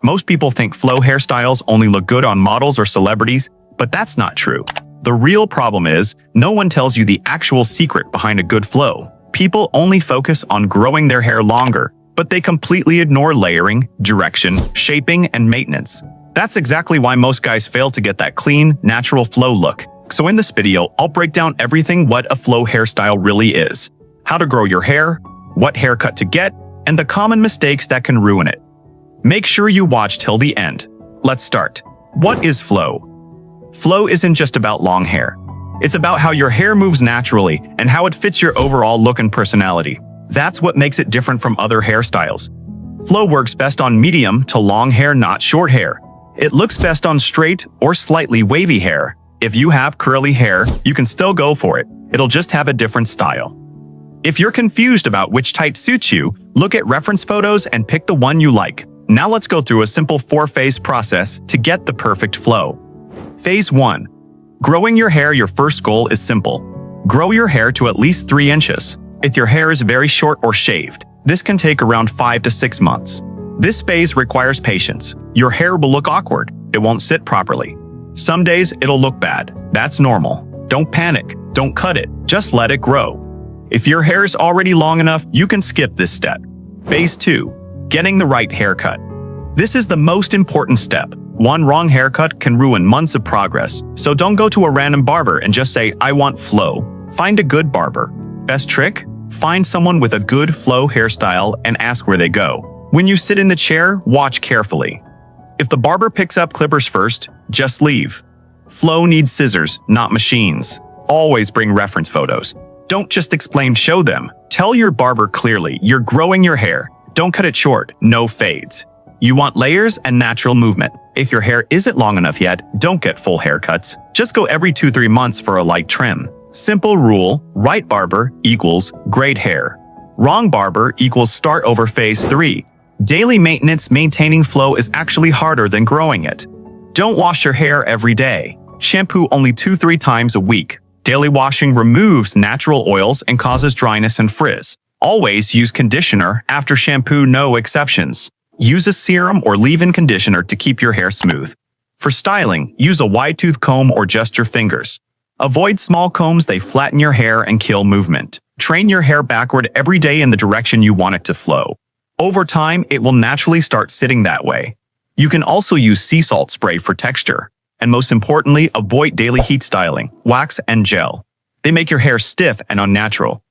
Most people think flow hairstyles only look good on models or celebrities, but that's not true. The real problem is, no one tells you the actual secret behind a good flow. People only focus on growing their hair longer, but they completely ignore layering, direction, shaping, and maintenance. That's exactly why most guys fail to get that clean, natural flow look. So in this video, I'll break down everything what a flow hairstyle really is, how to grow your hair, what haircut to get, and the common mistakes that can ruin it. Make sure you watch till the end. Let's start. What is flow? Flow isn't just about long hair. It's about how your hair moves naturally and how it fits your overall look and personality. That's what makes it different from other hairstyles. Flow works best on medium to long hair, not short hair. It looks best on straight or slightly wavy hair. If you have curly hair, you can still go for it. It'll just have a different style. If you're confused about which type suits you, look at reference photos and pick the one you like. Now let's go through a simple 4-phase process to get the perfect flow. Phase 1. Growing your hair. Your first goal is simple. Grow your hair to at least 3 inches. If your hair is very short or shaved, this can take around 5 to 6 months. This phase requires patience. Your hair will look awkward. It won't sit properly. Some days it'll look bad. That's normal. Don't panic. Don't cut it. Just let it grow. If your hair is already long enough, you can skip this step. Phase 2. Getting the right haircut. This is the most important step. One wrong haircut can ruin months of progress, so don't go to a random barber and just say, "I want flow." Find a good barber. Best trick? Find someone with a good flow hairstyle and ask where they go. When you sit in the chair, watch carefully. If the barber picks up clippers first, just leave. Flow needs scissors, not machines. Always bring reference photos. Don't just explain, show them. Tell your barber clearly, you're growing your hair. Don't cut it short, no fades. You want layers and natural movement. If your hair isn't long enough yet, don't get full haircuts. Just go every 2-3 months for a light trim. Simple rule: right barber equals great hair. Wrong barber equals start over phase 3. Daily maintenance. Maintaining flow is actually harder than growing it. Don't wash your hair every day. Shampoo only 2-3 times a week. Daily washing removes natural oils and causes dryness and frizz. Always use conditioner after shampoo, no exceptions. Use a serum or leave-in conditioner to keep your hair smooth. For styling, use a wide-tooth comb or just your fingers. Avoid small combs, they flatten your hair and kill movement. Train your hair backward every day in the direction you want it to flow. Over time, it will naturally start sitting that way. You can also use sea salt spray for texture. And most importantly, avoid daily heat styling, wax and gel. They make your hair stiff and unnatural.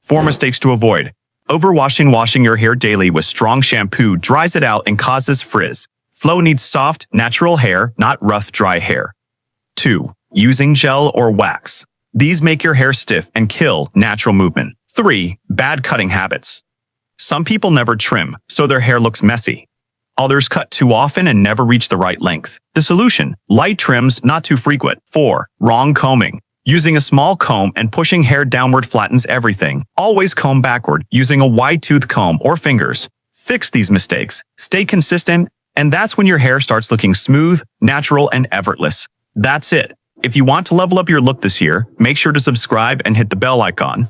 4 mistakes to avoid. Overwashing. Washing your hair daily with strong shampoo dries it out and causes frizz. Flow needs soft, natural hair, not rough, dry hair. 2. Using gel or wax. These make your hair stiff and kill natural movement. 3. Bad cutting habits. Some people never trim, so their hair looks messy. Others cut too often and never reach the right length. The solution: light trims, not too frequent. 4. Wrong combing. Using a small comb and pushing hair downward flattens everything. Always comb backward, using a wide-tooth comb or fingers. Fix these mistakes. Stay consistent, and that's when your hair starts looking smooth, natural, and effortless. That's it. If you want to level up your look this year, make sure to subscribe and hit the bell icon.